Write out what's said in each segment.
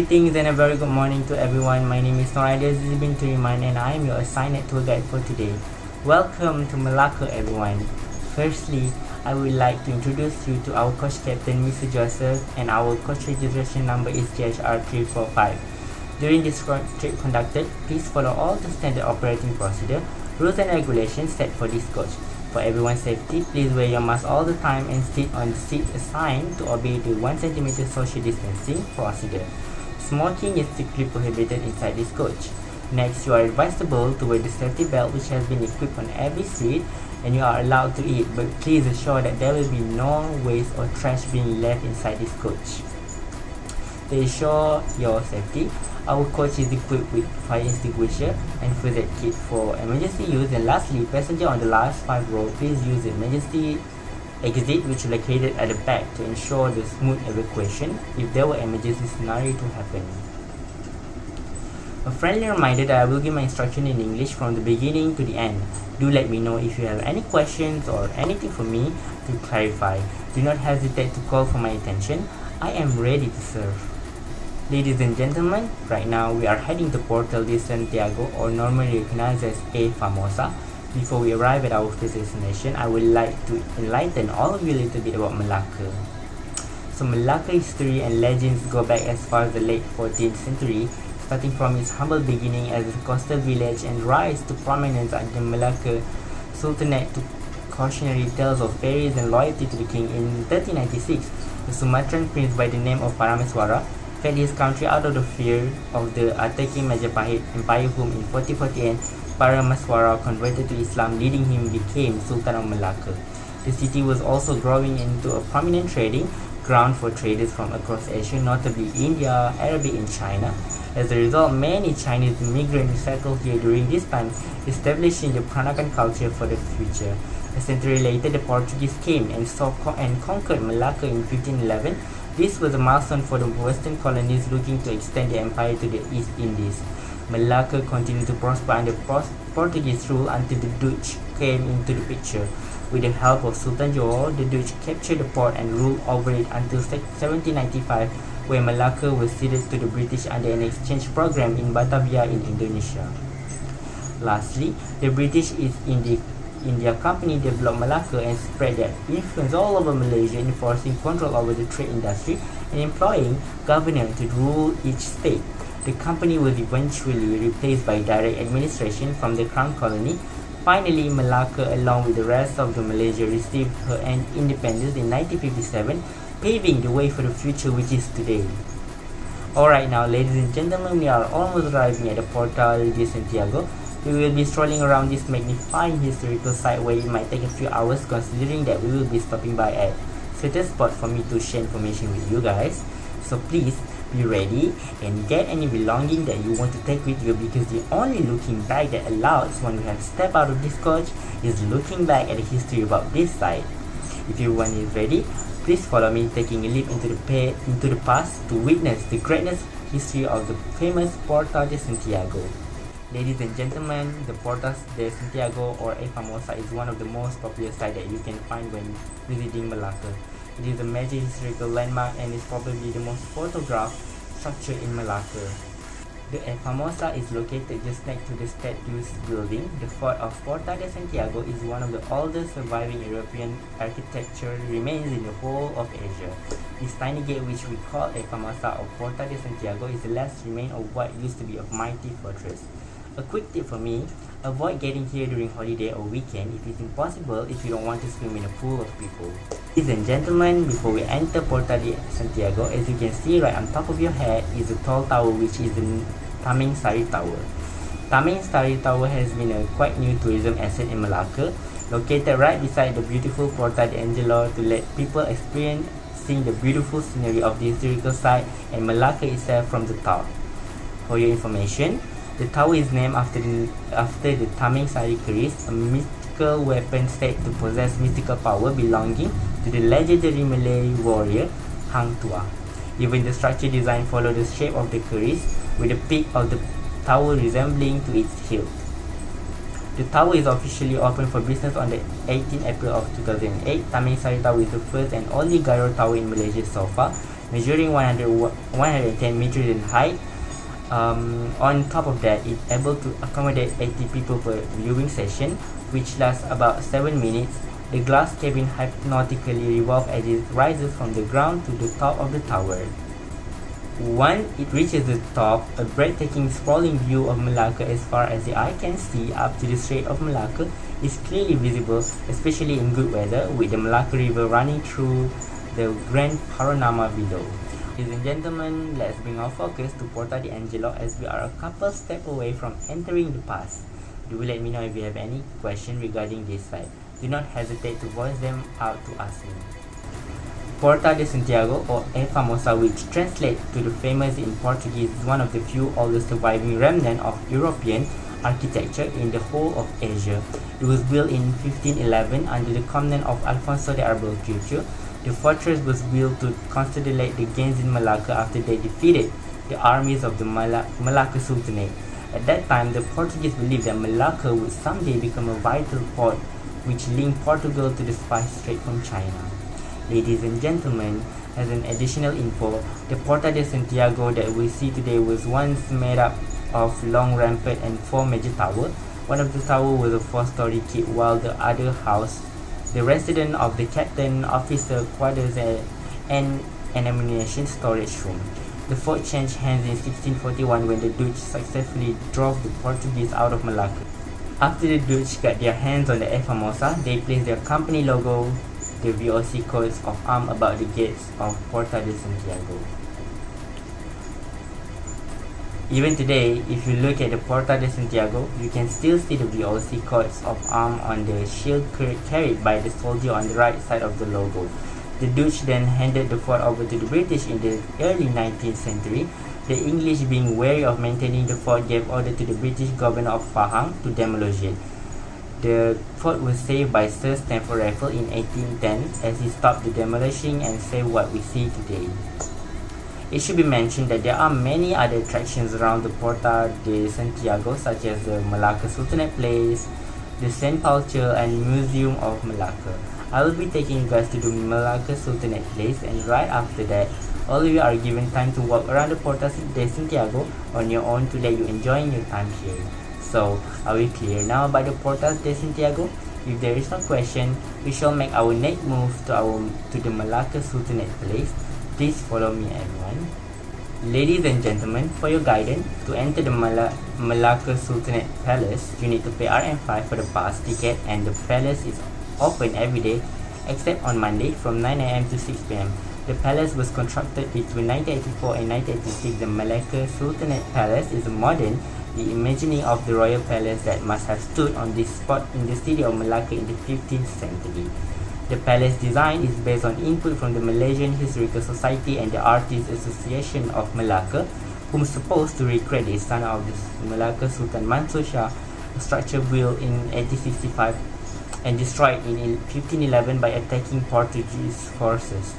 Greetings and a very good morning to everyone. My name is NORAIDIL. This is TURIMAN and I am your assigned tour guide for today. Welcome to Malacca, everyone. Firstly, I would like to introduce you to our coach captain, Mr. Joseph, and our coach registration number is GHR345. During this trip conducted, please follow all the standard operating procedure, rules and regulations set for this coach. For everyone's safety, please wear your mask all the time and sit on the seat assigned to obey the 1 cm social distancing procedure. Smoking is strictly prohibited inside this coach. Next, you are advisable to wear the safety belt which has been equipped on every seat, and you are allowed to eat, but please ensure that there will be no waste or trash being left inside this coach. To ensure your safety, our coach is equipped with fire extinguisher and first aid kit for emergency use. And lastly, passenger on the last 5 row, please use the emergency exit which is located at the back to ensure the smooth evacuation if there were emergency scenario to happen. A friendly reminder that I will give my instruction in English from the beginning to the end. Do let me know if you have any questions or anything for me to clarify. Do not hesitate to call for my attention. I am ready to serve. Ladies and gentlemen, right now we are heading to Portas De Santiago, or normally recognized as A Famosa. Before we arrive at our first destination, I would like to enlighten all of you a little bit about Malacca. So Malacca history and legends go back as far as the late 14th century, starting from its humble beginning as a coastal village and rise to prominence at the Malacca Sultanate to cautionary tales of fairies and loyalty to the king. In 1396, the Sumatran prince by the name of Parameswara fled his country out of the fear of the attacking Majapahit Empire, whom in 1448 Parameswara converted to Islam, leading him became Sultan of Malacca. The city was also growing into a prominent trading ground for traders from across Asia, notably India, Arabic and China. As a result, many Chinese immigrants settled here during this time, establishing the Peranakan culture for the future. A century later, the Portuguese came and conquered Malacca in 1511. This was a milestone for the Western colonies looking to extend the empire to the East Indies. Malacca continued to prosper under Portuguese rule until the Dutch came into the picture. With the help of Sultan Johor, the Dutch captured the port and ruled over it until 1795, where Malacca was ceded to the British under an exchange program in Batavia in Indonesia. Lastly, the British East India Company developed Malacca and spread their influence all over Malaysia, enforcing control over the trade industry and employing governors to rule each state. The company was eventually replaced by direct administration from the Crown Colony. Finally, Malacca, along with the rest of the Malaysia, received her independence in 1957, paving the way for the future which is today. Alright, now ladies and gentlemen, we are almost arriving at the Portas De Santiago. We will be strolling around this magnifying historical site where it might take a few hours, considering that we will be stopping by at certain spot for me to share information with you guys. So please be ready and get any belonging that you want to take with you, because the only looking back that allows when we have stepped out of this coach is looking back at the history about this site. If everyone is ready, please follow me, taking a leap into the past to witness the greatness history of the famous Portas de Santiago. Ladies and gentlemen, the Portas de Santiago, or A Famosa, is one of the most popular sites that you can find when visiting Malacca. It is a major historical landmark and is probably the most photographed structure in Malacca. The A Famosa is located just next to the statues building. The fort of Portas de Santiago is one of the oldest surviving European architecture remains in the whole of Asia. This tiny gate, which we call A Famosa of Portas de Santiago, is the last remain of what used to be a mighty fortress. A quick tip for me, avoid getting here during holiday or weekend if it's impossible, if you don't want to swim in a pool of people. Ladies and gentlemen, before we enter Portas de Santiago, as you can see right on top of your head is a tall tower, which is the Tameng Sari Tower. Tameng Sari Tower has been a quite new tourism asset in Malacca, located right beside the beautiful Porta de Angelo to let people experience seeing the beautiful scenery of the historical site and Malacca itself from the top. For your information, the tower is named after the Tameng Sari Keris, a mystical weapon said to possess mystical power belonging to the legendary Malay warrior Hang Tuah. Even the structure design follows the shape of the keris, with the peak of the tower resembling to its hilt. The tower is officially open for business on the 18th April of 2008. Tameng Sari Tower is the first and only gyro tower in Malaysia so far. measuring 110 meters in height. On top of that, it's able to accommodate 80 people per viewing session, which lasts about 7 minutes. The glass cabin hypnotically revolves as it rises from the ground to the top of the tower. Once it reaches the top, a breathtaking sprawling view of Malacca as far as the eye can see up to the Strait of Malacca is clearly visible, especially in good weather, with the Malacca River running through the grand panorama below. Ladies and gentlemen, let's bring our focus to Porta de Angelo as we are a couple steps away from entering the pass. Do let me know if you have any question regarding this site. Do not hesitate to voice them out to ask me. Porta de Santiago, or A Famosa, which translates to the famous in Portuguese, is one of the few oldest surviving remnants of European architecture in the whole of Asia. It was built in 1511 under the command of Alfonso de Albuquerque. The fortress was built to consolidate the gains in Malacca after they defeated the armies of the Malacca Sultanate. At that time, the Portuguese believed that Malacca would someday become a vital port which linked Portugal to the Spice Trade from China. Ladies and gentlemen, as an additional info, the Porta de Santiago that we see today was once made up of long rampart and 4 major towers. One of the towers was a 4-story keep, while the other housed the residence of the captain, officer quarters, and an ammunition storage room. The fort changed hands in 1641 when the Dutch successfully drove the Portuguese out of Malacca. After the Dutch got their hands on the A Famosa, they placed their company logo, the VOC coats of arms, about the gates of Porta de Santiago. Even today, if you look at the Porta de Santiago, you can still see the VOC coats of arms on the shield carried by the soldier on the right side of the logo. The Dutch then handed the fort over to the British in the early 19th century. The English, being wary of maintaining the fort, gave order to the British governor of Pahang to demolish it. The fort was saved by Sir Stamford Raffles in 1810 as he stopped the demolition and saved what we see today. It should be mentioned that there are many other attractions around the Porta de Santiago, such as the Malacca Sultanate Place, the St. Paul Church, and Museum of Malacca. I will be taking you guys to the Malacca Sultanate Place, and right after that, all of you are given time to walk around the Porta de Santiago on your own to let you enjoy your time here. So, are we clear now about the Porta de Santiago? If there is no question, we shall make our next move to the Malacca Sultanate Place. Please follow me, everyone. Ladies and gentlemen, for your guidance, to enter the Malacca Sultanate Palace, you need to pay RM5 for the pass ticket, and the palace is open every day except on Monday from 9 AM to 6 PM. The palace was constructed between 1984 and 1986. The Malacca Sultanate Palace is a modern reimagining of the royal palace that must have stood on this spot in the city of Malacca in the 15th century. The palace design is based on input from the Malaysian Historical Society and the Artists Association of Malacca, whom is supposed to recreate the istana of the Malacca Sultan Mansur Shah, a structure built in 1865 and destroyed in 1511 by attacking Portuguese forces.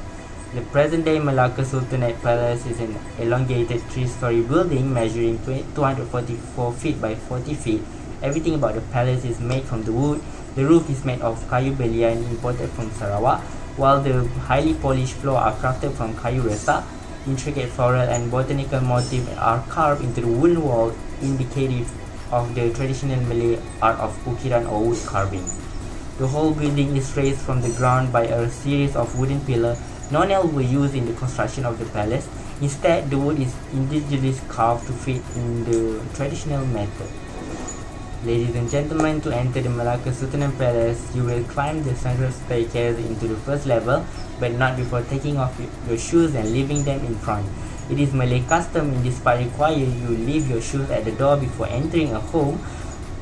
The present-day Malacca Sultanate Palace is an elongated 3-story building measuring 244 feet by 40 feet. Everything about the palace is made from the wood. The roof is made of kayu belian imported from Sarawak, while the highly polished floors are crafted from kayu resa. Intricate floral and botanical motifs are carved into the wooden wall, indicative of the traditional Malay art of ukiran or wood carving. The whole building is raised from the ground by a series of wooden pillars. No nails were used in the construction of the palace. Instead, the wood is indigenously carved to fit in the traditional method. Ladies and gentlemen, to enter the Malacca Sultanate Palace, you will climb the central staircase into the first level, but not before taking off your shoes and leaving them in front. It is Malay custom in this part require you leave your shoes at the door before entering a home,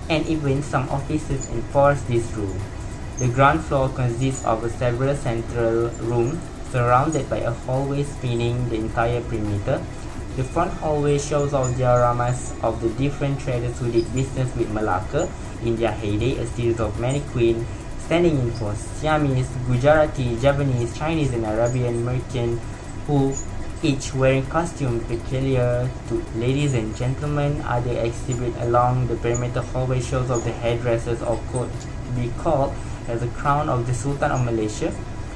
and even some offices enforce this rule. The ground floor consists of several central rooms surrounded by a hallway spanning the entire perimeter. The front hallway shows all dioramas of the different traders who did business with Malacca in their heyday, a series of mannequins standing in for Siamese, Gujarati, Japanese, Chinese, and Arabian merchants, who each wearing costumes peculiar to ladies and gentlemen. Other exhibit along the perimeter hallway shows of the headdresses, or could be called as the crown of the Sultan of Malaysia.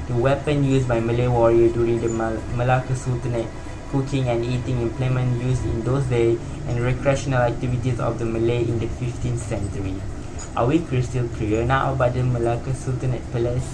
the weapon used by Malay warrior during the Malacca Sultanate, cooking and eating implement used in those days, and recreational activities of the Malay in the 15th century. Are we crystal clear now about the Malacca Sultanate Palace?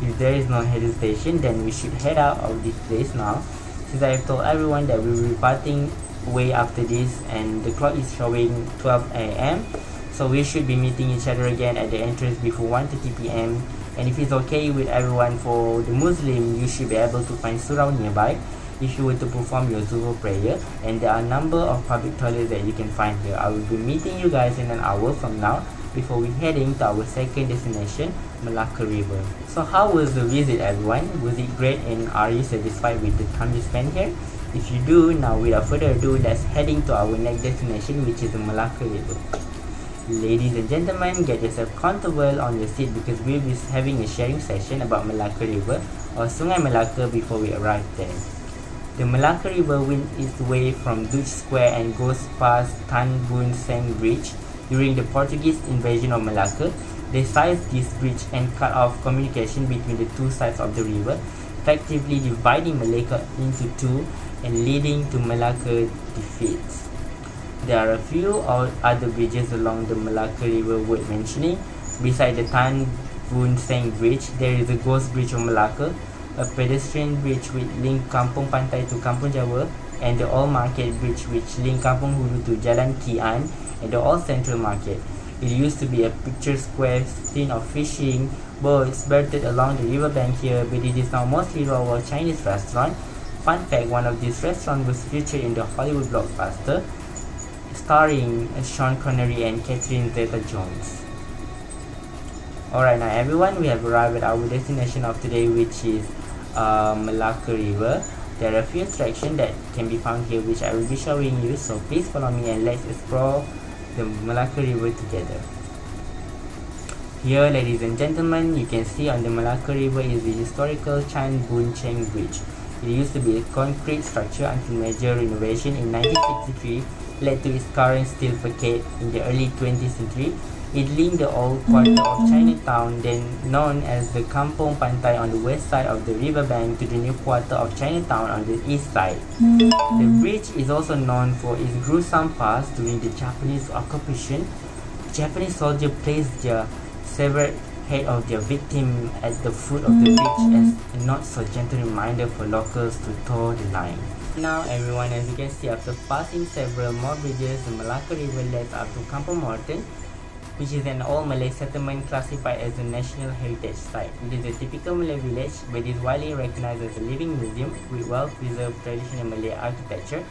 If there is no hesitation, then we should head out of this place now, since I have told everyone that we will be parting way after this, and the clock is showing 12 AM, so we should be meeting each other again at the entrance before 1:30 PM. And if it's okay with everyone, for the Muslim, you should be able to find surau nearby if you were to perform your Zuhur prayer, and there are a number of public toilets that you can find here. I will be meeting you guys in an hour from now before we heading to our second destination, Malacca River. So how was the visit, everyone? Was it great, and are you satisfied with the time you spent here? If you do, now without further ado, let's heading to our next destination, which is the Malacca River. Ladies and gentlemen, get yourself comfortable on your seat because we'll be having a sharing session about Malacca River or Sungai Malacca before we arrive there. The Malacca River winds its way from Dutch Square and goes past Tan Boon Seng Bridge. During the Portuguese invasion of Malacca, they seized this bridge and cut off communication between the two sides of the river, effectively dividing Malacca into two and leading to Malacca defeats. There are a few other bridges along the Malacca River worth mentioning. Beside the Tan Boon Seng Bridge, there is the Ghost Bridge of Malacca, a pedestrian bridge which links Kampung Pantai to Kampung Jawa, and the Old Market Bridge which links Kampung Hulu to Jalan Kian and the Old Central Market. It used to be a picturesque square scene of fishing boats berthed along the riverbank here, but it is now mostly raw Chinese restaurant. Fun fact, one of these restaurants was featured in the Hollywood blockbuster starring Sean Connery and Catherine Zeta-Jones. Alright, now everyone, we have arrived at our destination of today, which is Malacca River. There are a few attractions that can be found here which I will be showing you, so please follow me and let's explore the Malacca River together. Here, ladies and gentlemen, you can see on the Malacca River is the historical Chan Boon Cheng Bridge. It used to be a concrete structure until major renovation in 1963 led to its current steel facade in the early 20th century. It linked the old quarter of Chinatown, then known as the Kampung Pantai on the west side of the riverbank, to the new quarter of Chinatown on the east side. The bridge is also known for its gruesome past. During the Japanese occupation, Japanese soldiers placed their severed head of their victim at the foot of the bridge as a not so gentle reminder for locals to toe the line. Now everyone, as you can see, after passing several more bridges, the Malacca River leads up to Campo Martin, which is an old Malay settlement classified as a National Heritage Site. It is a typical Malay village, but is widely recognized as a living museum with well-preserved traditional Malay architecture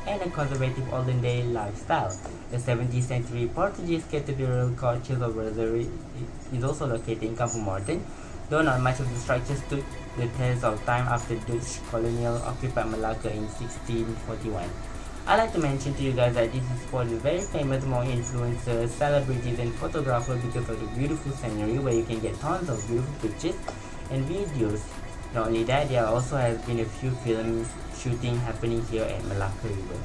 and a conservative olden-day lifestyle. The 17th century Portuguese cathedral called Church of Rosary is also located in Campo Martin, though not much of the structure stood the test of time after Dutch colonial occupied Malacca in 1641. I like to mention to you guys that this spot is very famous among influencers, celebrities and photographers because of the beautiful scenery where you can get tons of beautiful pictures and videos. Not only that, there also has been a few film shooting happening here at Malacca River.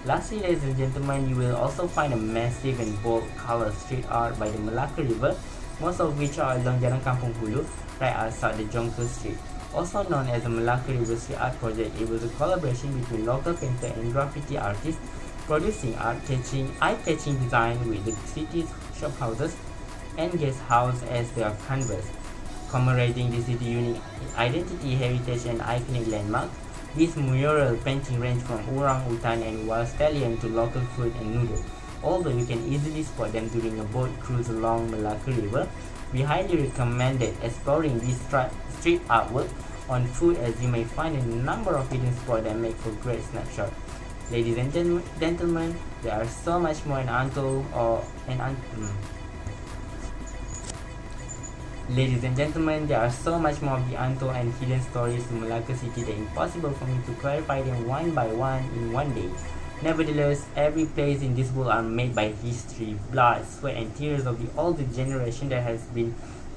Lastly, ladies and gentlemen, you will also find a massive and bold color street art by the Malacca River, most of which are along Jalan Kampung Hulu, right outside the Jonker Street. Also known as the Malacca River Street Art Project, it was a collaboration between local painter and graffiti artists, producing eye-catching design with the city's shophouses and guest house as their canvas. Commemorating the city's unique identity, heritage and iconic landmark, these mural painting range from orang-utan and wild stallion to local fruit and noodle. Although you can easily spot them during a boat cruise along Malacca River, we highly recommend exploring this street artwork on foot, as you may find a number of hidden spots that make for great snapshot. Ladies and gentlemen, there are so much more in Ladies and gentlemen, there are so much more of the untold and hidden stories to Malacca City that it's impossible for me to clarify them one by one in one day. Nevertheless, every place in this world are made by history, blood, sweat and tears of the older generation that has been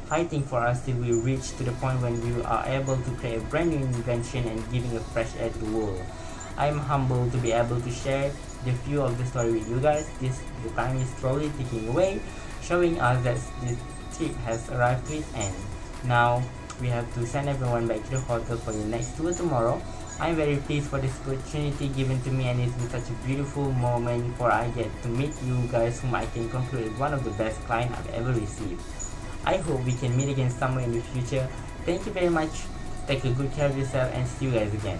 fighting for us till we reach to the point when we are able to create a brand new invention and giving a fresh air to the world. I am humbled to be able to share the few of the story with you guys. The time is slowly ticking away, showing us that this trip has arrived to its end. Now, we have to send everyone back to the hotel for the next tour tomorrow. I'm very pleased for this opportunity given to me, and it's been such a beautiful moment for I get to meet you guys, whom I can conclude is one of the best clients I've ever received. I hope we can meet again somewhere in the future. Thank you very much. Take a good care of yourself and see you guys again.